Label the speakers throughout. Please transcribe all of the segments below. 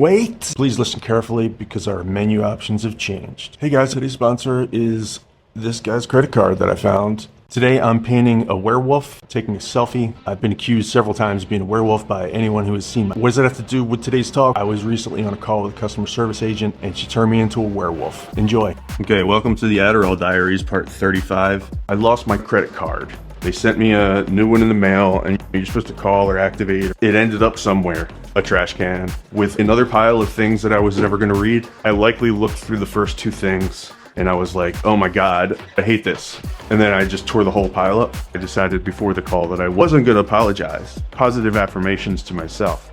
Speaker 1: Wait! Please listen carefully because our menu options have changed. Hey guys, today's sponsor is this guy's credit card that I found. Today I'm painting a werewolf, taking a selfie. I've been accused several times of being a werewolf by anyone who has seen me. What does that have to do with today's talk? I was recently on a call with a customer service agent and she turned me into a werewolf. Enjoy. Okay, welcome to the Adderall Diaries, part 35. I lost my credit card. They sent me a new one in the mail and you're supposed to call or activate. It ended up somewhere. A trash can with another pile of things that I was never going to read. I likely looked through the first two things and I was like, oh my God, I hate this. And then I just tore the whole pile up. I decided before the call that I wasn't going to apologize. Positive affirmations to myself.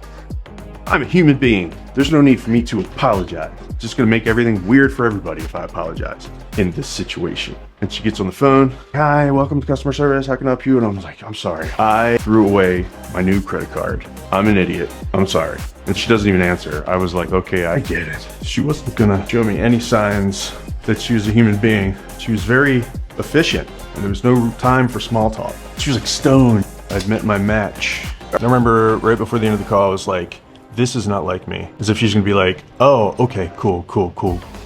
Speaker 1: I'm a human being. There's no need for me to apologize. It's just going to make everything weird for everybody if I apologize in this situation. And she gets on the phone. Hi, welcome to customer service. How can I help you? And I'm like, I'm sorry. I threw away my new credit card. I'm an idiot. I'm sorry. And she doesn't even answer. I was like, okay, I get it. She wasn't gonna show me any signs that she was a human being. She was very efficient and there was no time for small talk. She was like stoned. I'd met my match. I remember right before the end of the call, I was like, this is not like me. As if she's gonna be like, oh, okay, cool,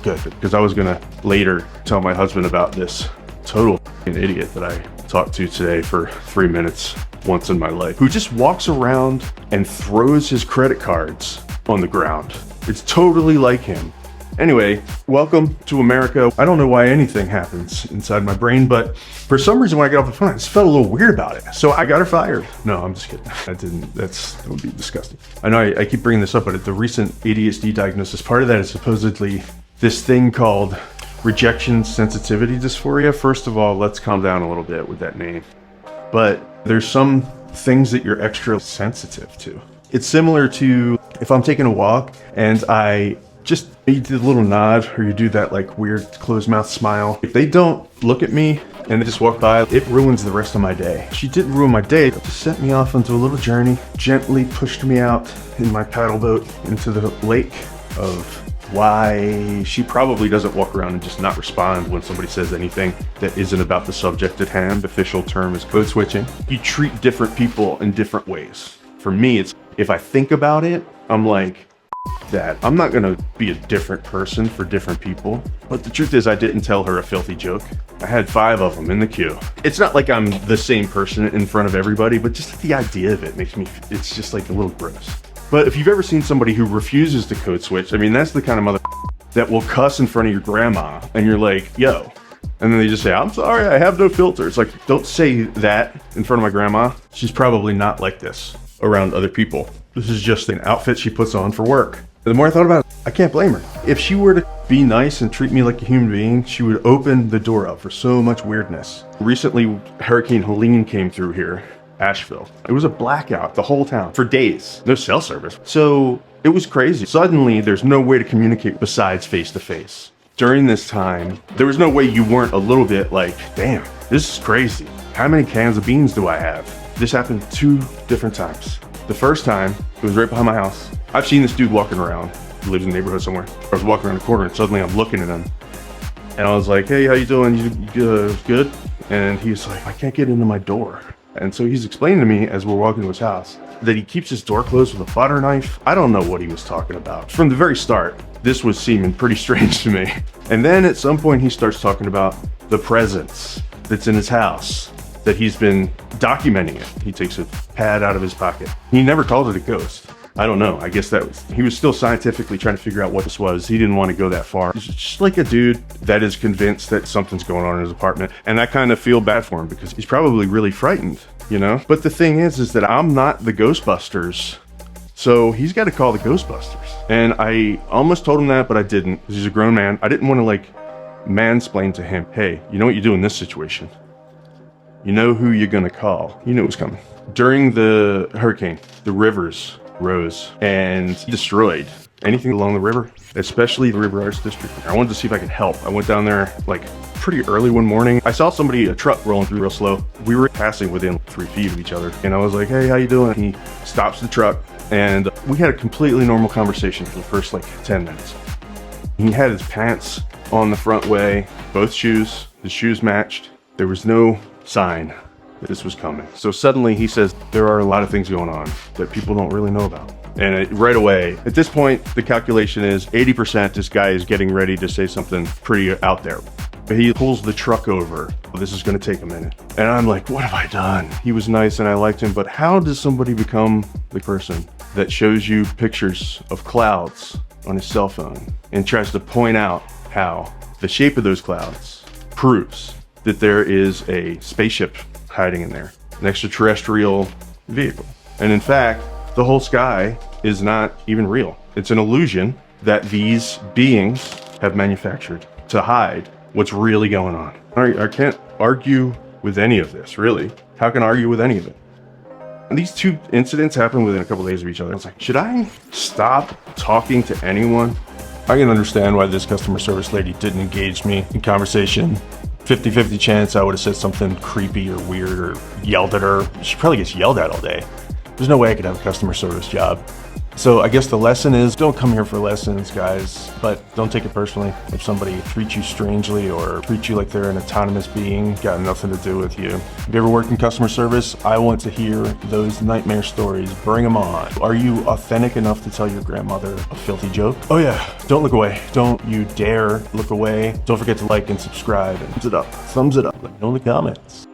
Speaker 1: good. Because I was gonna later tell my husband about this total idiot that I talked to today for 3 minutes once in my life, who just walks around and throws his credit cards on the ground. It's totally like him. Anyway, welcome to America. I don't know why anything happens inside my brain, but for some reason when I got off the phone, I just felt a little weird about it. So I got her fired. No, I'm just kidding. That would be disgusting. I know I keep bringing this up, but at the recent ADHD diagnosis, part of that is supposedly this thing called Rejection Sensitivity dysphoria. First of all, let's calm down a little bit with that name. But there's some things that you're extra sensitive to. It's similar to if I'm taking a walk and you do the little nod or you do that like weird closed mouth smile. If they don't look at me and they just walk by, it ruins the rest of my day. She didn't ruin my day, it just sent me off onto a little journey, gently pushed me out in my paddle boat into the lake of why she probably doesn't walk around and just not respond when somebody says anything that isn't about the subject at hand. The official term is code switching. You treat different people in different ways. For me, it's if I think about it, I'm like, that I'm not gonna be a different person for different people. But the truth is I didn't tell her a filthy joke. I had 5 of them in the queue. It's not like I'm the same person in front of everybody, but just the idea of it makes me, it's just like a little gross. But if you've ever seen somebody who refuses to code switch, I mean, that's the kind of mother that will cuss in front of your grandma and you're like, yo. And then they just say, I'm sorry, I have no filter. It's like, don't say that in front of my grandma. She's probably not like this around other people. This is just an outfit she puts on for work. The more I thought about it, I can't blame her. If she were to be nice and treat me like a human being, she would open the door up for so much weirdness. Recently, Hurricane Helene came through here, Asheville. It was a blackout, the whole town, for days. No cell service. So it was crazy. Suddenly, there's no way to communicate besides face-to-face. During this time, there was no way you weren't a little bit like, damn, this is crazy. How many cans of beans do I have? This happened 2 different times. The first time, it was right behind my house. I've seen this dude walking around. He lives in the neighborhood somewhere. I was walking around the corner and suddenly I'm looking at him. And I was like, hey, how you doing? You good? And he's like, I can't get into my door. And so he's explaining to me as we're walking to his house that he keeps his door closed with a butter knife. I don't know what he was talking about. From the very start, this was seeming pretty strange to me. And then at some point he starts talking about the presence that's in his house, that he's been documenting it. He takes a pad out of his pocket. He never called it a ghost. I don't know. I guess he was still scientifically trying to figure out what this was. He didn't want to go that far. He's just like a dude that is convinced that something's going on in his apartment. And I kind of feel bad for him because he's probably really frightened, you know? But the thing is that I'm not the Ghostbusters. So he's got to call the Ghostbusters. And I almost told him that, but I didn't because he's a grown man. I didn't want to like mansplain to him, hey, you know what you do in this situation? You know who you're going to call. You knew it was coming. During the hurricane, the rivers rose and destroyed anything along the river, especially the River Arts District. I wanted to see if I could help. I went down there like pretty early one morning. I saw a truck rolling through real slow. We were passing within 3 feet of each other. And I was like, hey, how you doing? He stops the truck and we had a completely normal conversation for the first like 10 minutes. He had his pants on the front way, both shoes, his shoes matched. There was no sign that this was coming. So suddenly he says, there are a lot of things going on that people don't really know about. And right away, at this point, the calculation is 80% this guy is getting ready to say something pretty out there. But he pulls the truck over. This is gonna take a minute. And I'm like, what have I done? He was nice and I liked him, but how does somebody become the person that shows you pictures of clouds on his cell phone and tries to point out how the shape of those clouds proves that there is a spaceship hiding in there, an extraterrestrial vehicle. And in fact, the whole sky is not even real. It's an illusion that these beings have manufactured to hide what's really going on. I can't argue with any of this, really. How can I argue with any of it? And these two incidents happened within a couple days of each other. I was like, should I stop talking to anyone? I can understand why this customer service lady didn't engage me in conversation. 50-50 chance I would have said something creepy or weird or yelled at her. She probably gets yelled at all day. There's no way I could have a customer service job. So I guess the lesson is, don't come here for lessons, guys, but don't take it personally. If somebody treats you strangely or treats you like they're an autonomous being, got nothing to do with you. If you ever worked in customer service, I want to hear those nightmare stories. Bring them on. Are you authentic enough to tell your grandmother a filthy joke? Oh yeah, don't look away. Don't you dare look away. Don't forget to like and subscribe and thumbs it up. Let me know in the comments.